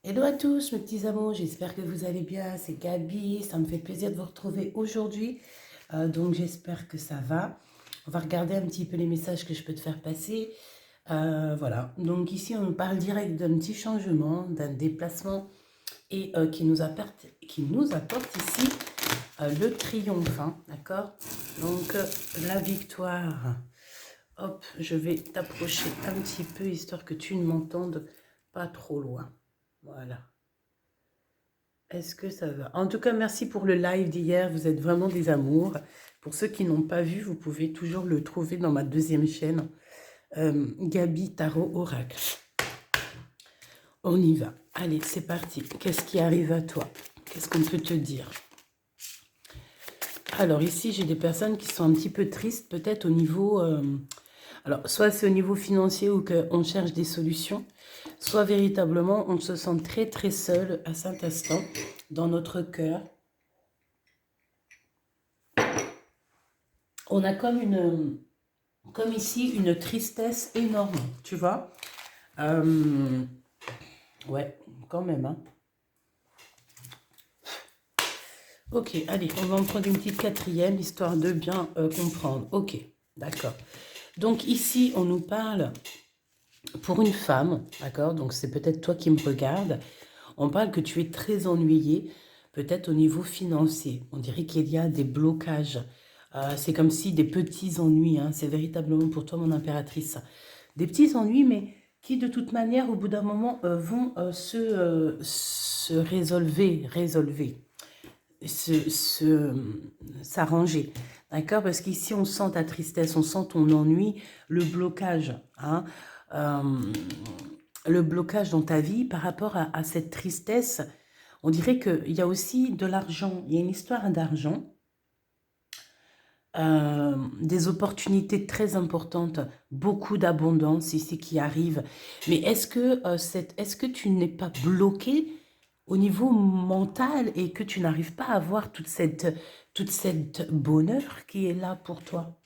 Hello à tous mes petits amours, j'espère que vous allez bien, c'est Gabi, ça me fait plaisir de vous retrouver aujourd'hui, donc j'espère que ça va. On va regarder un petit peu les messages que je peux te faire passer. Voilà, donc ici on parle direct d'un petit changement, d'un déplacement et qui nous apporte ici le triomphe, hein, d'accord. Donc la victoire. Hop, je vais t'approcher un petit peu histoire que tu ne m'entendes pas trop loin. Voilà. Est-ce que ça va? En tout cas, merci pour le live d'hier. Vous êtes vraiment des amours. Pour ceux qui n'ont pas vu, vous pouvez toujours le trouver dans ma deuxième chaîne, Gabi Tarot Oracle. On y va. Allez, c'est parti. Qu'est-ce qui arrive à toi? Qu'est-ce qu'on peut te dire? Alors ici, j'ai des personnes qui sont un petit peu tristes, peut-être au niveau... alors, soit c'est au niveau financier ou qu'on cherche des solutions, soit véritablement, on se sent très très seul à cet instant dans notre cœur. On a comme ici, une tristesse énorme, tu vois. Ouais, quand même, hein. Ok, allez, on va en prendre une petite quatrième, histoire de bien comprendre. Ok, d'accord. Donc ici, on nous parle pour une femme, d'accord. Donc c'est peut-être toi qui me regardes. On parle que tu es très ennuyé, peut-être au niveau financier. On dirait qu'il y a des blocages. C'est comme si des petits ennuis, hein. C'est véritablement pour toi, mon impératrice. Des petits ennuis, mais qui de toute manière, au bout d'un moment, vont se s'arranger. D'accord? Parce qu'ici, on sent ta tristesse, on sent ton ennui, le blocage, hein, euh, le blocage dans ta vie par rapport à cette tristesse. On dirait qu'il y a aussi de l'argent, il y a une histoire d'argent, des opportunités très importantes, beaucoup d'abondance ici qui arrive. Mais est-ce que tu n'es pas bloqué au niveau mental et que tu n'arrives pas à avoir toute cette bonheur qui est là pour toi?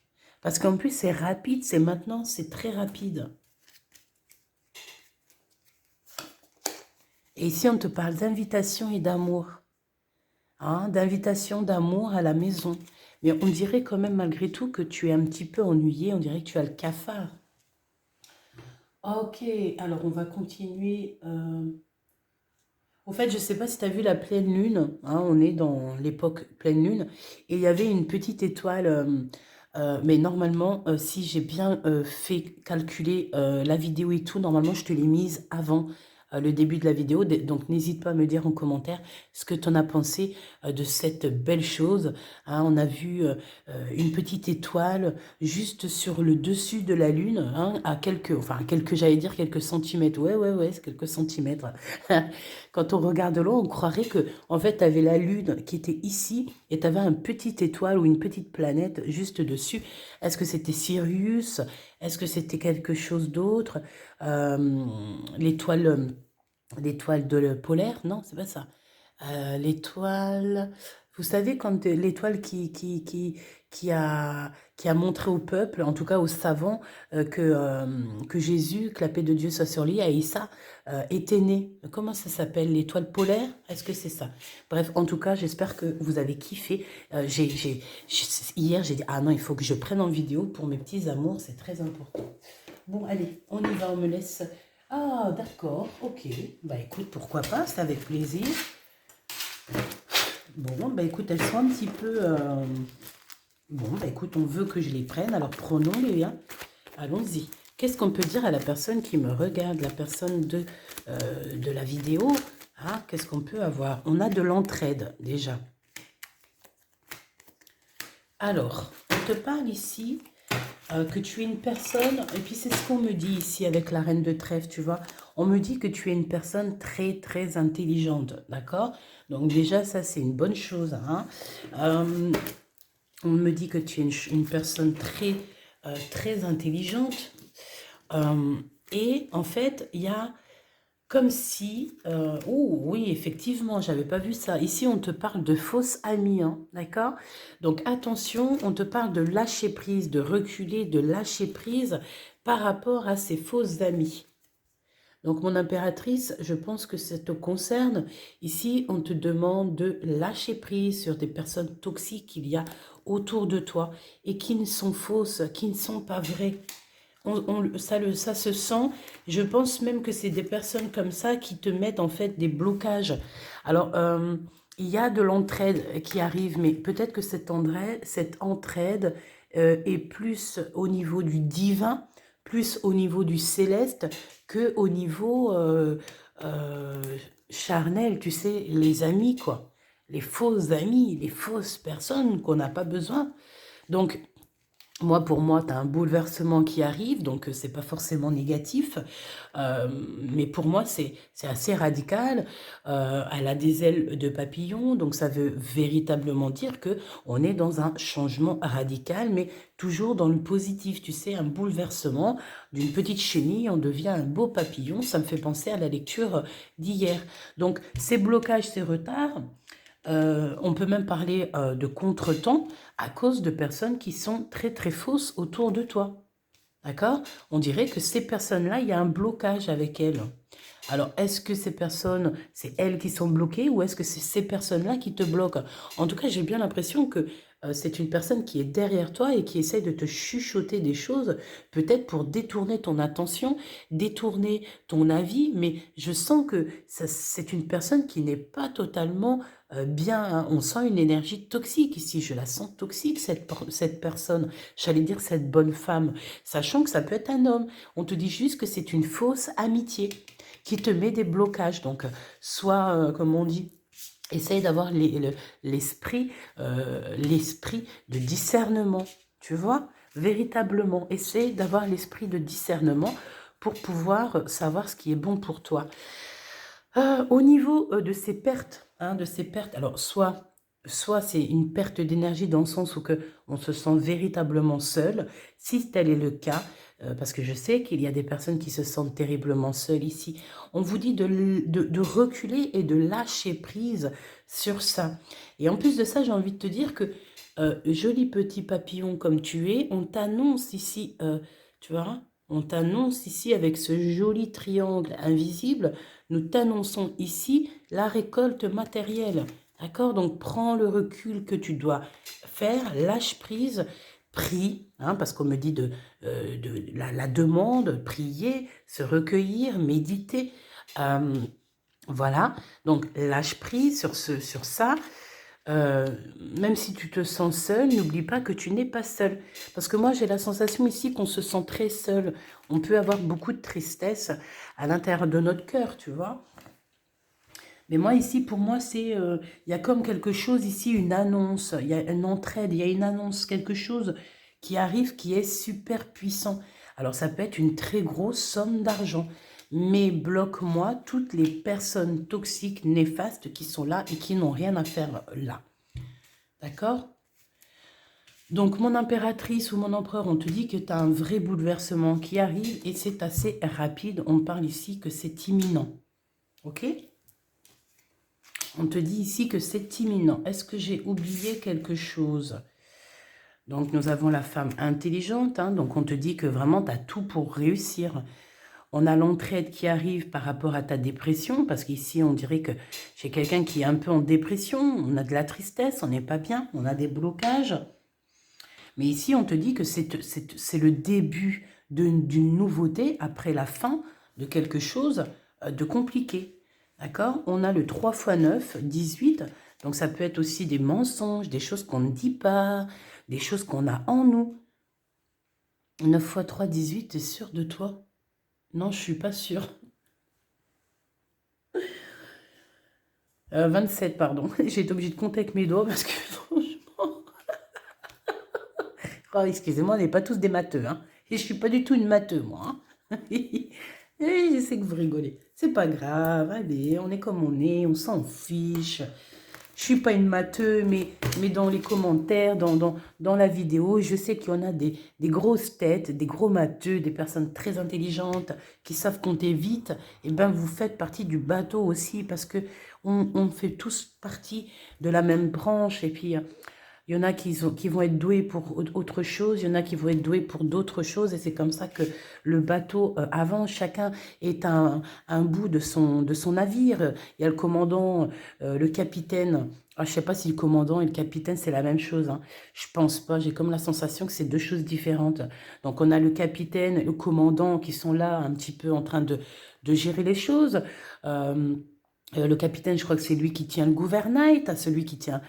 Parce qu'en plus, c'est rapide, c'est maintenant, c'est très rapide. Et ici, on te parle d'invitation et d'amour. Hein, d'invitation, d'amour à la maison. Mais on dirait quand même malgré tout que tu es un petit peu ennuyé, on dirait que tu as le cafard. Ok, alors on va continuer. Au fait, je ne sais pas si tu as vu la pleine lune, hein, on est dans l'époque pleine lune, et il y avait une petite étoile, mais normalement, si j'ai bien fait calculer la vidéo et tout, normalement je te l'ai mise avant le début de la vidéo, donc n'hésite pas à me dire en commentaire ce que tu en as pensé de cette belle chose. Hein. On a vu une petite étoile juste sur le dessus de la lune, hein, j'allais dire quelques centimètres, ouais, c'est quelques centimètres. Quand on regarde de loin, on croirait que, en fait, tu avais la Lune qui était ici et tu avais un petit étoile ou une petite planète juste dessus. Est-ce que c'était Sirius? Est-ce que c'était quelque chose d'autre? Euh, l'étoile, l'étoile de polaire? Non, c'est pas ça. L'étoile, vous savez, quand l'étoile qui a montré au peuple, en tout cas aux savants, que Jésus, que la paix de Dieu soit sur lui, Aïssa, était né. Comment ça s'appelle? L'étoile polaire? Est-ce que c'est ça? Bref, en tout cas, j'espère que vous avez kiffé. Hier, j'ai dit, ah non, il faut que je prenne en vidéo pour mes petits amours, c'est très important. Bon, allez, on y va, on me laisse. Ah, d'accord, ok. Bah écoute, pourquoi pas, c'est avec plaisir. Bon, bah écoute, elles sont un petit peu... Bon, bah écoute, on veut que je les prenne, alors prenons-les, hein. Allons-y. Qu'est-ce qu'on peut dire à la personne qui me regarde, la personne de la vidéo? Ah, qu'est-ce qu'on peut avoir? On a de l'entraide, déjà. Alors, on te parle ici que tu es une personne, et puis c'est ce qu'on me dit ici avec la reine de trèfle, tu vois. On me dit que tu es une personne très, très intelligente, d'accord? Donc déjà, ça, c'est une bonne chose, hein. On me dit que tu es une personne très, très intelligente. Et en fait, il y a comme si... oh oui, effectivement, j'avais pas vu ça. Ici, on te parle de fausses amies, hein, d'accord? Donc attention, on te parle de lâcher prise, de reculer, de lâcher prise par rapport à ces fausses amies. Donc, mon impératrice, je pense que ça te concerne. Ici, on te demande de lâcher prise sur des personnes toxiques qu'il y a autour de toi et qui ne sont fausses, qui ne sont pas vraies. Ça se sent. Je pense même que c'est des personnes comme ça qui te mettent en fait des blocages. Alors, il y a de l'entraide qui arrive, mais peut-être que cette entraide est plus au niveau du divin, plus au niveau du céleste que au niveau euh, charnel, tu sais, les amis, quoi. Les fausses amis, les fausses personnes qu'on n'a pas besoin. Donc, pour moi, tu as un bouleversement qui arrive, donc c'est pas forcément négatif, mais pour moi, c'est assez radical. Elle a des ailes de papillon, donc ça veut véritablement dire que on est dans un changement radical, mais toujours dans le positif. Tu sais, un bouleversement d'une petite chenille, on devient un beau papillon. Ça me fait penser à la lecture d'hier. Donc, ces blocages, ces retards, on peut même parler de contretemps à cause de personnes qui sont très très fausses autour de toi. D'accord? On dirait que ces personnes-là, il y a un blocage avec elles. Alors, est-ce que ces personnes, c'est elles qui sont bloquées ou est-ce que c'est ces personnes-là qui te bloquent? En tout cas, j'ai bien l'impression que c'est une personne qui est derrière toi et qui essaie de te chuchoter des choses, peut-être pour détourner ton attention, détourner ton avis, mais je sens que c'est une personne qui n'est pas totalement bien. Hein. On sent une énergie toxique ici, je la sens toxique, cette personne, j'allais dire cette bonne femme, sachant que ça peut être un homme. On te dit juste que c'est une fausse amitié qui te met des blocages. Donc, soit, comme on dit, essaye d'avoir l'esprit de discernement, tu vois, véritablement. Essaye d'avoir l'esprit de discernement pour pouvoir savoir ce qui est bon pour toi. Au niveau de ces pertes, alors soit c'est une perte d'énergie dans le sens où on se sent véritablement seul, si tel est le cas, parce que je sais qu'il y a des personnes qui se sentent terriblement seules ici. On vous dit de reculer et de lâcher prise sur ça. Et en plus de ça, j'ai envie de te dire que, joli petit papillon comme tu es, on t'annonce ici, tu vois, on t'annonce ici avec ce joli triangle invisible, nous t'annonçons ici la récolte matérielle. D'accord? Donc, prends le recul que tu dois faire, lâche prise, prie, hein, parce qu'on me dit de la demande, prier, se recueillir, méditer. Voilà, donc lâche prise sur ça. Même si tu te sens seul, n'oublie pas que tu n'es pas seul. Parce que moi, j'ai la sensation ici qu'on se sent très seul. On peut avoir beaucoup de tristesse à l'intérieur de notre cœur, tu vois. Mais moi, ici, pour moi, il y a comme quelque chose ici, une annonce, il y a une entraide, il y a une annonce, quelque chose qui arrive qui est super puissant. Alors, ça peut être une très grosse somme d'argent, mais bloque-moi toutes les personnes toxiques, néfastes qui sont là et qui n'ont rien à faire là. D'accord? Donc, mon impératrice ou mon empereur, on te dit que tu as un vrai bouleversement qui arrive et c'est assez rapide. On parle ici que c'est imminent. Ok? On te dit ici que c'est imminent. Est-ce que j'ai oublié quelque chose? Donc, nous avons la femme intelligente. Hein, donc, on te dit que vraiment, tu as tout pour réussir. On a l'entraide qui arrive par rapport à ta dépression. Parce qu'ici, on dirait que j'ai quelqu'un qui est un peu en dépression. On a de la tristesse, on n'est pas bien. On a des blocages. Mais ici, on te dit que c'est le début d'une nouveauté après la fin de quelque chose de compliqué. D'accord? On a le 3 x 9, 18. Donc, ça peut être aussi des mensonges, des choses qu'on ne dit pas, des choses qu'on a en nous. 9 x 3, 18, t'es sûr de toi? Non, je suis pas sûre. 27, pardon. J'ai été obligée de compter avec mes doigts parce que franchement... Oh, excusez-moi, on n'est pas tous des matheux. Hein. Et je suis pas du tout une matheux, moi. Hein. Et je sais que vous rigolez. C'est pas grave, allez, on est comme on est, on s'en fiche. Je suis pas une matheux, mais dans les commentaires, dans la vidéo, je sais qu'il y en a des grosses têtes, des gros matheux, des personnes très intelligentes qui savent compter vite. Et ben, vous faites partie du bateau aussi parce que on fait tous partie de la même branche. Et puis, Il y en a qui vont être doués pour autre chose, il y en a qui vont être doués pour d'autres choses, et c'est comme ça que le bateau avance. Chacun est un bout de son navire. Il y a le commandant, le capitaine. Ah, je ne sais pas si le commandant et le capitaine, c'est la même chose, hein. Je pense pas. J'ai comme la sensation que c'est deux choses différentes. Donc, on a le capitaine et le commandant qui sont là un petit peu en train de gérer les choses. Euh, le capitaine, je crois que c'est lui qui tient le gouvernail. Tu as celui qui tient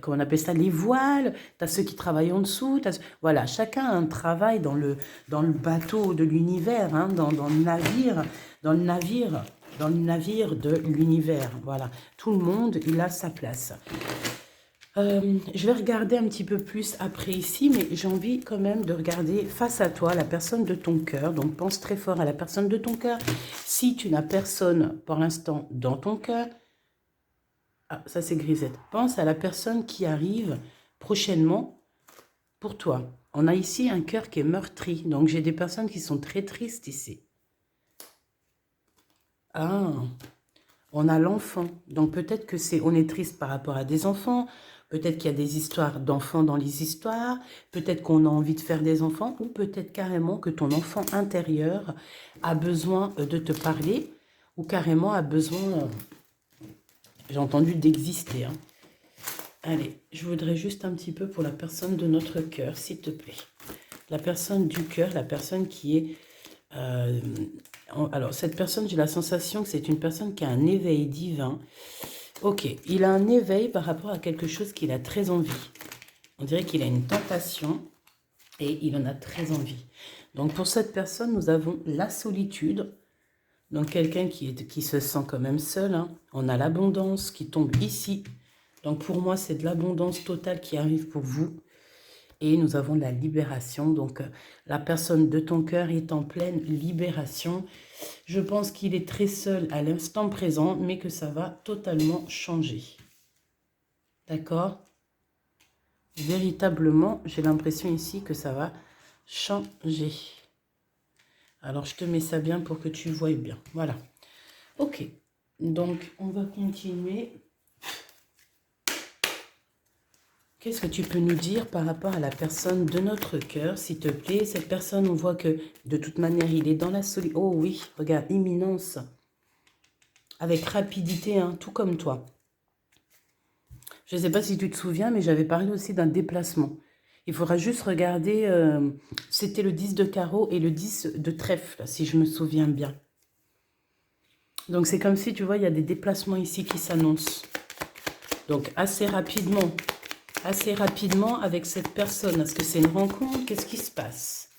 comment on appelle ça, les voiles. Tu as ceux qui travaillent en dessous. Voilà, chacun a un travail dans le bateau de l'univers, hein, dans le navire, dans le navire, dans le navire de l'univers. Voilà, tout le monde, il a sa place. Je vais regarder un petit peu plus après ici, mais j'ai envie quand même de regarder face à toi la personne de ton cœur. Donc, pense très fort à la personne de ton cœur. Si tu n'as personne pour l'instant dans ton cœur, ah, ça c'est Grisette. Pense à la personne qui arrive prochainement pour toi. On a ici un cœur qui est meurtri. Donc, j'ai des personnes qui sont très tristes ici. Ah, on a l'enfant. Donc, peut-être que on est triste par rapport à des enfants. Peut-être qu'il y a des histoires d'enfants dans les histoires. Peut-être qu'on a envie de faire des enfants. Ou peut-être carrément que ton enfant intérieur a besoin de te parler. Ou carrément a besoin, j'ai entendu, d'exister, hein. Allez, je voudrais juste un petit peu pour la personne de notre cœur, s'il te plaît. La personne du cœur, la personne qui est... alors, cette personne, j'ai la sensation que c'est une personne qui a un éveil divin. Ok, il a un éveil par rapport à quelque chose qu'il a très envie. On dirait qu'il a une tentation et il en a très envie. Donc, pour cette personne, nous avons la solitude. Donc, quelqu'un qui se sent quand même seul, hein. On a l'abondance qui tombe ici. Donc, pour moi, c'est de l'abondance totale qui arrive pour vous. Et nous avons la libération. Donc, la personne de ton cœur est en pleine libération. Je pense qu'il est très seul à l'instant présent, mais que ça va totalement changer. D'accord? Véritablement, j'ai l'impression ici que ça va changer. Alors, je te mets ça bien pour que tu voies bien. Voilà. Ok. Donc, on va continuer. Qu'est-ce que tu peux nous dire par rapport à la personne de notre cœur, s'il te plaît? Cette personne, on voit que de toute manière, il est dans la solitude. Oh oui, regarde, imminence. Avec rapidité, hein, tout comme toi. Je ne sais pas si tu te souviens, mais j'avais parlé aussi d'un déplacement. Il faudra juste regarder, c'était le 10 de carreau et le 10 de trèfle, si je me souviens bien. Donc c'est comme si, tu vois, il y a des déplacements ici qui s'annoncent. Donc assez rapidement avec cette personne. Est-ce que c'est une rencontre? Qu'est-ce qui se passe?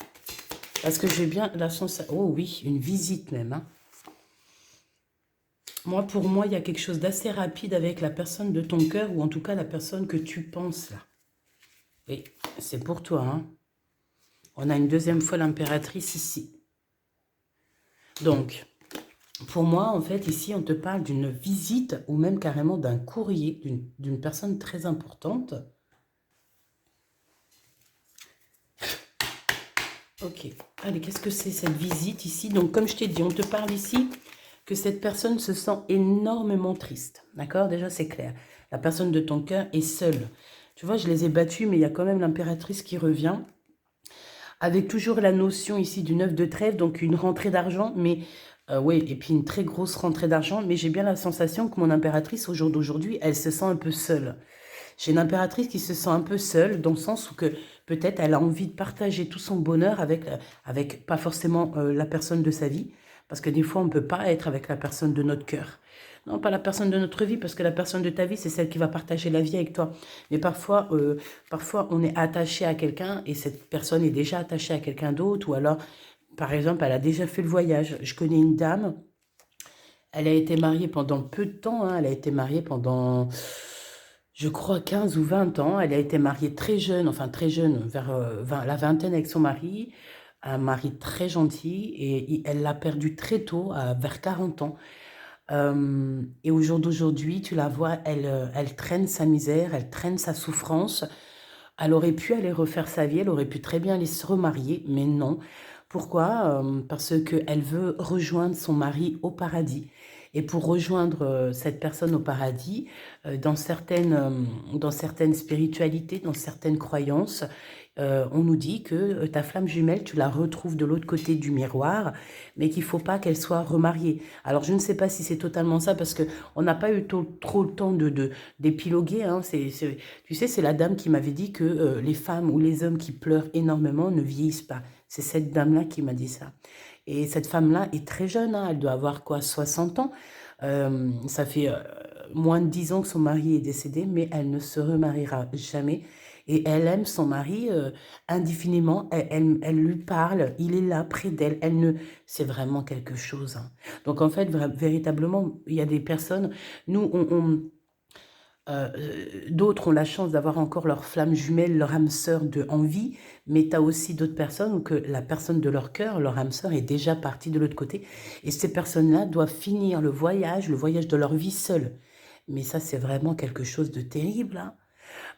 Parce que j'ai bien la sensation... Oh oui, une visite même, hein. Moi, pour moi, il y a quelque chose d'assez rapide avec la personne de ton cœur, ou en tout cas la personne que tu penses là. Oui, c'est pour toi, hein. On a une deuxième fois l'impératrice ici. Donc, pour moi, en fait, ici, on te parle d'une visite ou même carrément d'un courrier d'une personne très importante. Ok. Allez, qu'est-ce que c'est cette visite ici? Donc, comme je t'ai dit, on te parle ici que cette personne se sent énormément triste. D'accord? Déjà, c'est clair. La personne de ton cœur est seule. Tu vois, je les ai battus, mais il y a quand même l'impératrice qui revient. Avec toujours la notion ici du 9 de trèfle, donc une rentrée d'argent, mais... oui, et puis une très grosse rentrée d'argent, mais j'ai bien la sensation que mon impératrice, au jour d'aujourd'hui, elle se sent un peu seule. J'ai une impératrice qui se sent un peu seule, dans le sens où que peut-être elle a envie de partager tout son bonheur avec pas forcément la personne de sa vie, parce que des fois, on ne peut pas être avec la personne de notre cœur. Non, pas la personne de notre vie, parce que la personne de ta vie, c'est celle qui va partager la vie avec toi. Mais parfois, on est attaché à quelqu'un et cette personne est déjà attachée à quelqu'un d'autre, ou alors, par exemple, elle a déjà fait le voyage. Je connais une dame, elle a été mariée pendant peu de temps, hein, elle a été mariée pendant... je crois 15 ou 20 ans, elle a été mariée très jeune, enfin très jeune, vers la vingtaine avec son mari, un mari très gentil, et elle l'a perdu très tôt, vers 40 ans. Et au jour d'aujourd'hui, tu la vois, elle traîne sa misère, elle traîne sa souffrance. Elle aurait pu aller refaire sa vie, elle aurait pu très bien aller se remarier, mais non. Pourquoi? Parce qu'elle veut rejoindre son mari au paradis. Et pour rejoindre cette personne au paradis, dans certaines spiritualités, dans certaines croyances, on nous dit que ta flamme jumelle, tu la retrouves de l'autre côté du miroir, mais qu'il ne faut pas qu'elle soit remariée. Alors, je ne sais pas si c'est totalement ça, parce qu'on n'a pas eu trop le temps d'épiloguer. Hein. Tu sais, c'est la dame qui m'avait dit que les femmes ou les hommes qui pleurent énormément ne vieillissent pas. C'est cette dame-là qui m'a dit ça. Et cette femme-là est très jeune, hein, elle doit avoir quoi, 60 ans. Ça fait moins de 10 ans que son mari est décédé, mais elle ne se remariera jamais. Et elle aime son mari indéfiniment, elle lui parle, il est là près d'elle, c'est vraiment quelque chose. Hein. Donc en fait, véritablement, il y a des personnes, nous, d'autres ont la chance d'avoir encore leur flamme jumelle, leur âme sœur en vie, mais tu as aussi d'autres personnes où que la personne de leur cœur, leur âme sœur, est déjà partie de l'autre côté. Et ces personnes-là doivent finir le voyage de leur vie seule. Mais ça, c'est vraiment quelque chose de terrible. Hein.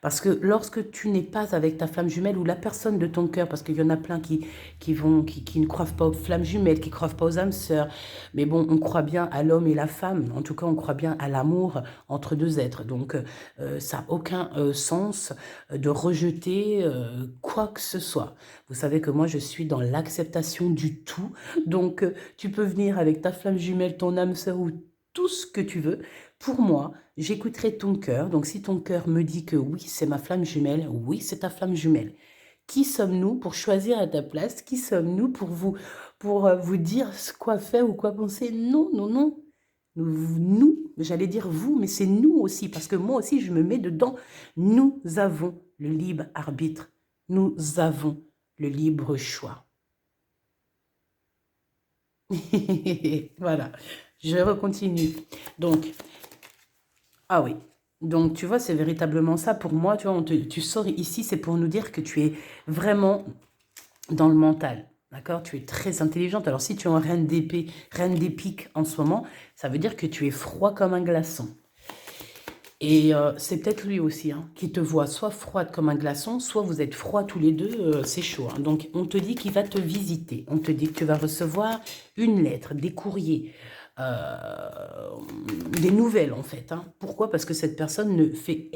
Parce que lorsque tu n'es pas avec ta flamme jumelle ou la personne de ton cœur, parce qu'il y en a plein qui ne croient pas aux flammes jumelles, qui ne croient pas aux âmes sœurs, mais bon, on croit bien à l'homme et la femme, en tout cas on croit bien à l'amour entre deux êtres, donc ça n'a aucun sens de rejeter quoi que ce soit. Vous savez que moi je suis dans l'acceptation du tout, donc tu peux venir avec ta flamme jumelle, ton âme sœur ou tout ce que tu veux. Pour moi, j'écouterai ton cœur. Donc, si ton cœur me dit que oui, c'est ma flamme jumelle, oui, c'est ta flamme jumelle. Qui sommes-nous pour choisir à ta place? Qui sommes-nous pour vous dire quoi faire ou quoi penser? Non, non, non. Nous, j'allais dire vous, mais c'est nous aussi, parce que moi aussi, je me mets dedans. Nous avons le libre arbitre. Nous avons le libre choix. Voilà, je recontinue. Donc, ah oui. Donc, tu vois, c'est véritablement ça. Pour moi, tu vois, tu sors ici, c'est pour nous dire que tu es vraiment dans le mental. D'accord? Tu es très intelligente. Alors, si tu es en reine d'épée, reine des piques en ce moment, ça veut dire que tu es froid comme un glaçon. Et c'est peut-être lui aussi hein, qui te voit soit froide comme un glaçon, soit vous êtes froids tous les deux, c'est chaud. Hein. Donc, on te dit qu'il va te visiter. On te dit que tu vas recevoir une lettre, des courriers, des nouvelles en fait. Hein. Pourquoi? Parce que cette personne ne fait,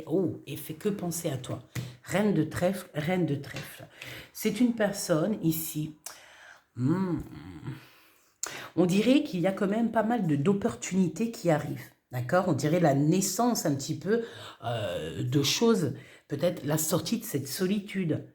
et fait que penser à toi. Reine de trèfle, reine de trèfle. C'est une personne ici. On dirait qu'il y a quand même pas mal d'opportunités qui arrivent. D'accord? On dirait la naissance un petit peu de choses, peut-être la sortie de cette solitude.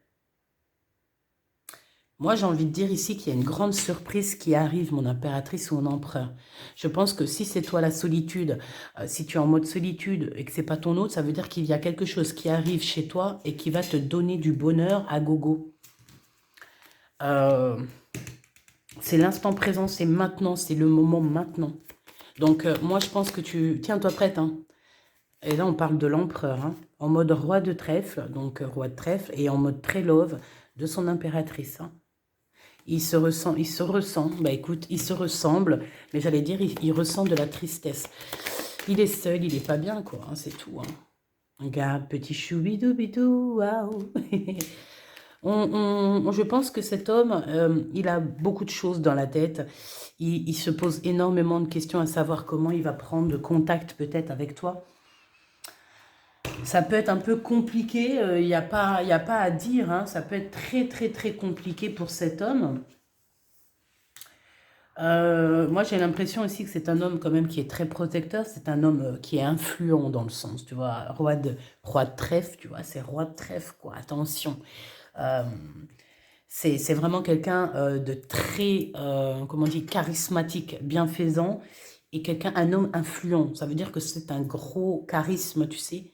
Moi, j'ai envie de dire ici qu'il y a une grande surprise qui arrive, mon impératrice ou mon empereur. Je pense que si c'est toi la solitude, si tu es en mode solitude et que c'est pas ton autre, ça veut dire qu'il y a quelque chose qui arrive chez toi et qui va te donner du bonheur à gogo. C'est l'instant présent, c'est maintenant, c'est le moment maintenant. Donc, moi, je pense que tu... Tiens-toi prête, hein. Et là, on parle de l'empereur, hein, en mode roi de trèfle, donc roi de trèfle, et en mode très love de son impératrice. Hein. Il se ressent, bah écoute, il se ressemble, mais j'allais dire, il ressent de la tristesse. Il est seul, il est pas bien, quoi, hein, c'est tout. Hein. Regarde, petit choubidou-bidou, waouh. Je pense que cet homme, il a beaucoup de choses dans la tête. Il se pose énormément de questions à savoir comment il va prendre contact peut-être avec toi. Ça peut être un peu compliqué, il n'y a pas à dire, hein, ça peut être très très très compliqué pour cet homme. Moi j'ai l'impression aussi que c'est un homme quand même qui est très protecteur, c'est un homme qui est influent dans le sens, tu vois, roi de trèfle, tu vois, c'est roi de trèfle, quoi, attention. C'est vraiment quelqu'un de très, comment on dit, charismatique, bienfaisant, et un homme influent, ça veut dire que c'est un gros charisme, tu sais.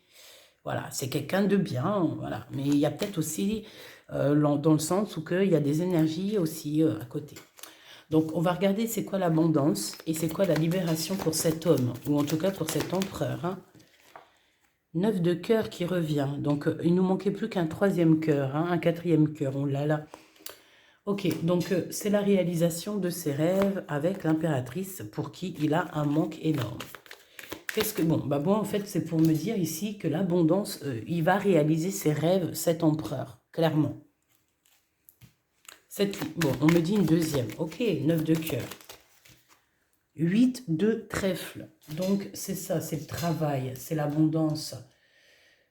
Voilà, c'est quelqu'un de bien, voilà. Mais il y a peut-être aussi, dans le sens où il y a des énergies aussi à côté. Donc, on va regarder c'est quoi l'abondance et c'est quoi la libération pour cet homme, ou en tout cas pour cet empereur. Hein. 9 de cœur qui revient. Donc, il nous manquait plus qu'un troisième cœur, hein, un quatrième cœur, on l'a là. Ok, donc c'est la réalisation de ses rêves avec l'impératrice pour qui il a un manque énorme. Qu'est-ce que... Bon, bah bon, en fait, c'est pour me dire ici que l'abondance, il va réaliser ses rêves, cet empereur, clairement. Bon, on me dit une deuxième. Ok, 9 de cœur. 8 de trèfle. Donc, c'est ça, c'est le travail, c'est l'abondance.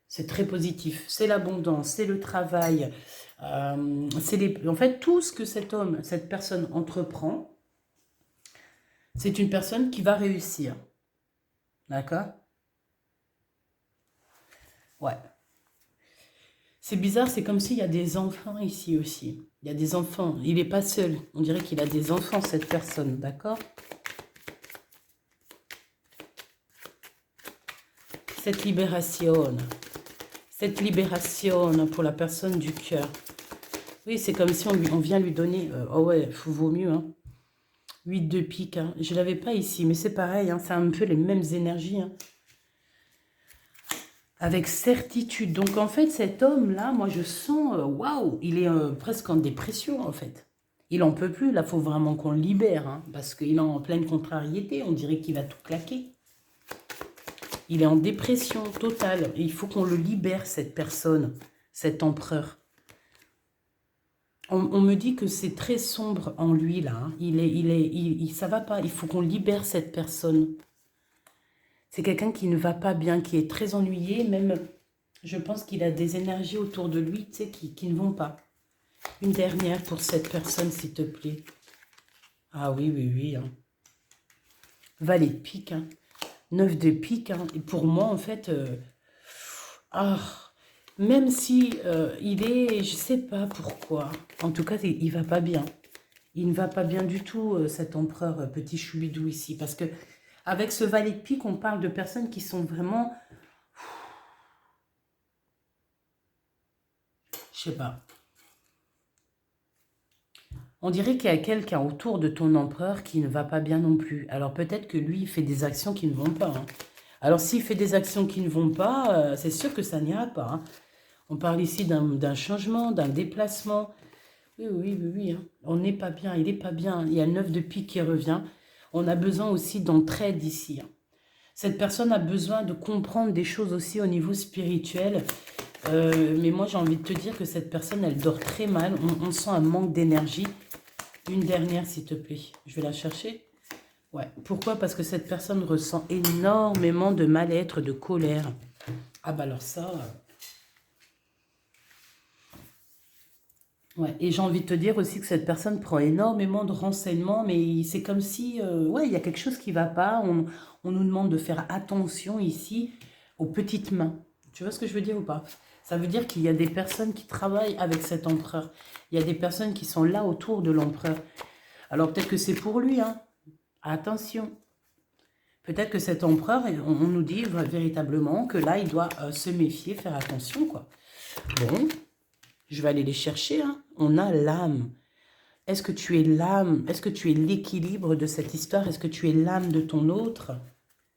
C'est très positif. C'est l'abondance, c'est le travail. En fait, tout ce que cet homme, cette personne entreprend, c'est une personne qui va réussir. D'accord? Ouais. C'est bizarre, c'est comme s'il y a des enfants ici aussi. Il y a des enfants. Il n'est pas seul. On dirait qu'il a des enfants, cette personne. D'accord? Cette libération pour la personne du cœur. Oui, c'est comme si on vient lui donner... oh ouais, vaut mieux. Hein. 8 de pique. Hein. Je ne l'avais pas ici, mais c'est pareil. Hein, c'est un peu les mêmes énergies. Hein. Avec certitude. Donc, en fait, cet homme-là, moi, je sens... Waouh, il est presque en dépression, en fait. Il n'en peut plus. Là, il faut vraiment qu'on le libère. Hein, parce qu'il est en pleine contrariété. On dirait qu'il va tout claquer. Il est en dépression totale. Et il faut qu'on le libère, cette personne, cet empereur. On me dit que c'est très sombre en lui, là. Hein. Ça va pas. Il faut qu'on libère cette personne. C'est quelqu'un qui ne va pas bien, qui est très ennuyé. Même, je pense qu'il a des énergies autour de lui, tu sais, qui ne vont pas. Une dernière pour cette personne, s'il te plaît. Ah oui, oui, oui. Hein. Valet de pique. Hein. 9 de pique. Hein. Et pour moi, en fait... même si il est... Je sais pas pourquoi. En tout cas, il va pas bien. Il ne va pas bien du tout, cet empereur petit choubidou ici. Parce que avec ce valet de pique, on parle de personnes qui sont vraiment... Je sais pas. On dirait qu'il y a quelqu'un autour de ton empereur qui ne va pas bien non plus. Alors peut-être que lui, il fait des actions qui ne vont pas. Hein. Alors s'il fait des actions qui ne vont pas, c'est sûr que ça n'ira pas. Hein. On parle ici d'un changement, d'un déplacement. Oui, oui, oui, oui. Hein. On n'est pas bien, il n'est pas bien. Il y a le 9 de pique qui revient. On a besoin aussi d'entraide ici. Hein. Cette personne a besoin de comprendre des choses aussi au niveau spirituel. Mais moi, j'ai envie de te dire que cette personne, elle dort très mal. On sent un manque d'énergie. Une dernière, s'il te plaît. Je vais la chercher. Ouais. Pourquoi? Parce que cette personne ressent énormément de mal-être, de colère. Ah bah alors ça... Ouais. Et j'ai envie de te dire aussi que cette personne prend énormément de renseignements, mais c'est comme si, ouais, il y a quelque chose qui ne va pas. On nous demande de faire attention ici aux petites mains. Tu vois ce que je veux dire ou pas? Ça veut dire qu'il y a des personnes qui travaillent avec cet empereur. Il y a des personnes qui sont là autour de l'empereur. Alors peut-être que c'est pour lui, hein. Attention. Peut-être que cet empereur, on nous dit véritablement que là, il doit se méfier, faire attention, quoi. Bon, je vais aller les chercher, hein. On a l'âme. Est-ce que tu es l'âme? Est-ce que tu es l'équilibre de cette histoire? Est-ce que tu es l'âme de ton autre?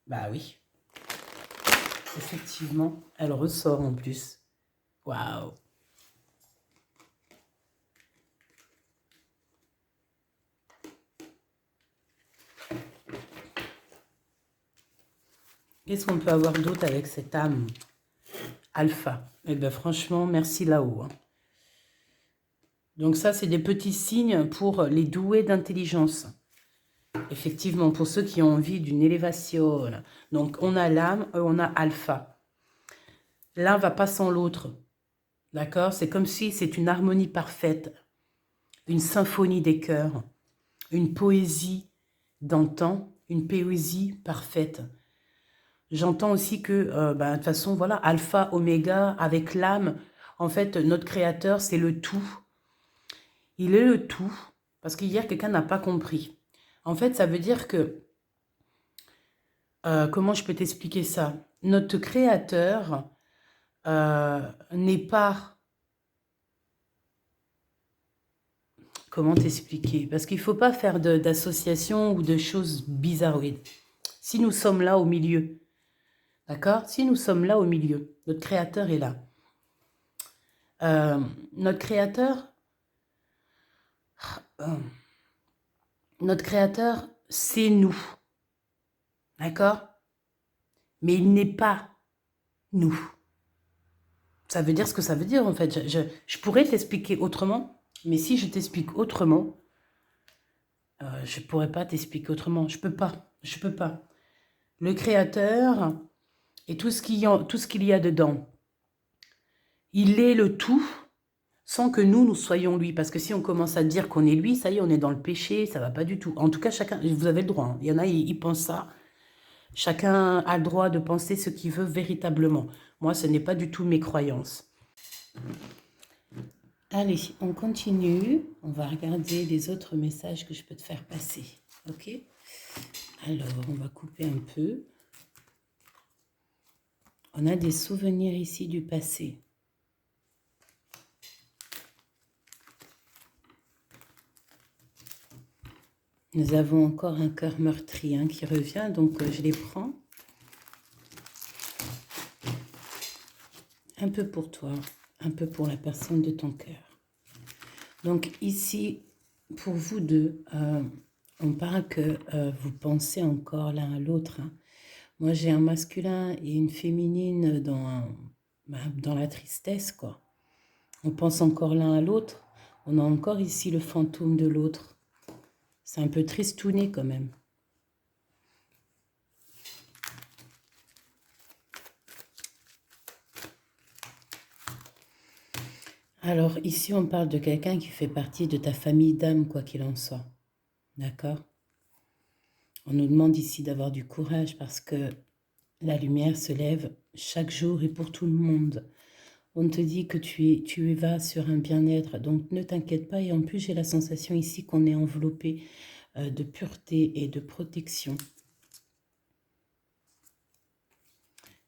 Bah oui. Effectivement, elle ressort en plus. Waouh. Qu'est-ce qu'on peut avoir d'autre avec cette âme? Alpha. Eh bien franchement, merci là-haut. Hein. Donc ça, c'est des petits signes pour les doués d'intelligence. Effectivement, pour ceux qui ont envie d'une élévation. Donc on a l'âme, on a alpha. L'un va pas sans l'autre. D'accord? C'est comme si c'est une harmonie parfaite. Une symphonie des cœurs. Une poésie d'antan. Une poésie parfaite. J'entends aussi que, de toute façon, voilà, alpha, oméga, avec l'âme, en fait, notre créateur, c'est le tout. Il est le tout, parce qu'hier, quelqu'un n'a pas compris. En fait, ça veut dire que, comment je peux t'expliquer ça? Notre créateur n'est pas... Comment t'expliquer? Parce qu'il ne faut pas faire d'association ou de choses bizarroïdes. Si nous sommes là au milieu, d'accord? Si nous sommes là au milieu, notre créateur est là. Notre créateur, c'est nous. D'accord? Mais il n'est pas nous. Ça veut dire ce que ça veut dire, en fait. Je pourrais t'expliquer autrement. Mais si je t'explique autrement, je ne pourrais pas t'expliquer autrement. Je peux pas. Je peux pas. Le Créateur et tout ce qu'il y a dedans, il est le tout sans que nous soyons lui. Parce que si on commence à dire qu'on est lui, ça y est, on est dans le péché, ça va pas du tout. En tout cas, chacun, vous avez le droit. Hein. Il y en a, ils pensent ça. Chacun a le droit de penser ce qu'il veut véritablement. Moi, ce n'est pas du tout mes croyances. Allez, on continue. On va regarder les autres messages que je peux te faire passer. Ok? Alors, on va couper un peu. On a des souvenirs ici du passé. Nous avons encore un cœur meurtri hein, qui revient, donc je les prends. Un peu pour toi, un peu pour la personne de ton cœur. Donc ici, pour vous deux, on parle que vous pensez encore l'un à l'autre. Hein. Moi, j'ai un masculin et une féminine dans la tristesse, quoi. On pense encore l'un à l'autre. On a encore ici le fantôme de l'autre. C'est un peu tristouné quand même. Alors ici, on parle de quelqu'un qui fait partie de ta famille d'âme, quoi qu'il en soit. D'accord? On nous demande ici d'avoir du courage parce que la lumière se lève chaque jour et pour tout le monde. On te dit que tu vas sur un bien-être, donc ne t'inquiète pas. Et en plus, j'ai la sensation ici qu'on est enveloppé de pureté et de protection.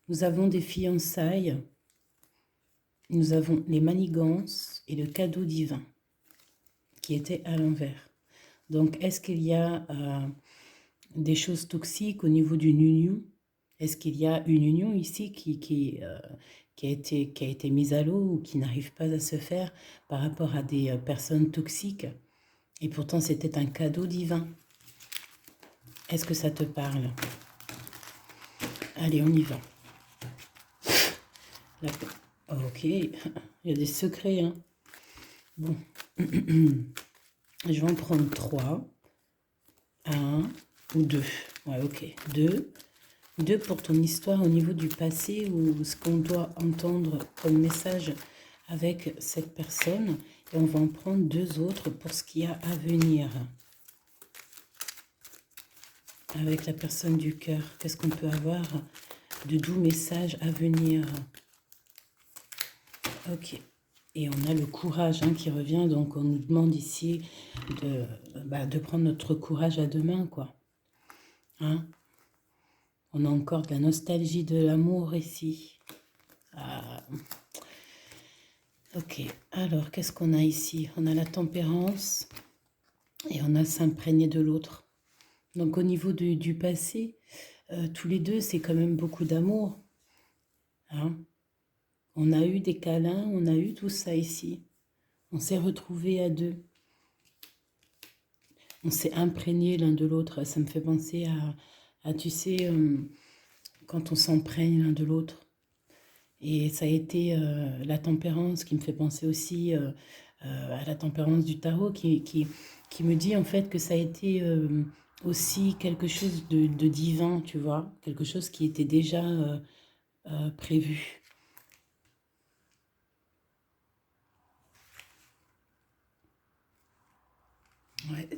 Nous avons des fiançailles, nous avons les manigances et le cadeau divin qui était à l'envers. Donc, est-ce qu'il y a des choses toxiques au niveau d'une union? Est-ce qu'il y a une union ici qui a été mise à l'eau ou qui n'arrive pas à se faire par rapport à des personnes toxiques? Et pourtant, c'était un cadeau divin. Est-ce que ça te parle? Allez, on y va. Ok, il y a des secrets. Hein. Bon, je vais en prendre 3. 1 ou 2. Ouais, ok. 2. 2 pour ton histoire au niveau du passé ou ce qu'on doit entendre comme message avec cette personne. Et on va en prendre 2 autres pour ce qu'il y a à venir. Avec la personne du cœur, qu'est-ce qu'on peut avoir de doux messages à venir? Ok. Et on a le courage hein, qui revient. Donc, on nous demande ici de prendre notre courage à deux mains, quoi. Hein? On a encore de la nostalgie de l'amour ici. Ah. Ok. Alors, qu'est-ce qu'on a ici? On a la tempérance et on a s'imprégner de l'autre. Donc, au niveau du passé, tous les deux, c'est quand même beaucoup d'amour. Hein? On a eu des câlins, on a eu tout ça ici. On s'est retrouvés à deux. On s'est imprégné l'un de l'autre. Ça me fait penser à tu sais, quand on s'imprègne l'un de l'autre. Et ça a été la tempérance qui me fait penser aussi à la tempérance du tarot qui me dit en fait que ça a été aussi quelque chose de divin, tu vois, quelque chose qui était déjà prévu. Ouais.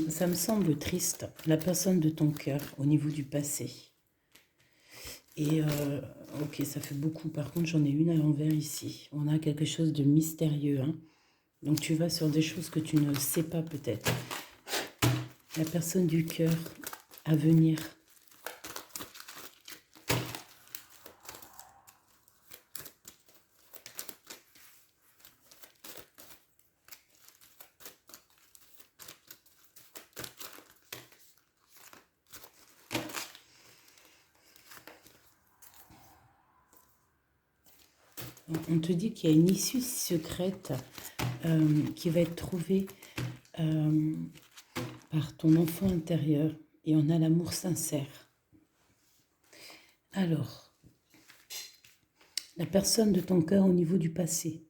Ça me semble triste, la personne de ton cœur au niveau du passé. Et ok, ça fait beaucoup. Par contre, j'en ai une à l'envers ici. On a quelque chose de mystérieux. Hein. Donc, tu vas sur des choses que tu ne sais pas peut-être. La personne du cœur à venir. On te dit qu'il y a une issue secrète qui va être trouvée par ton enfant intérieur. Et on a l'amour sincère. Alors, la personne de ton cœur au niveau du passé.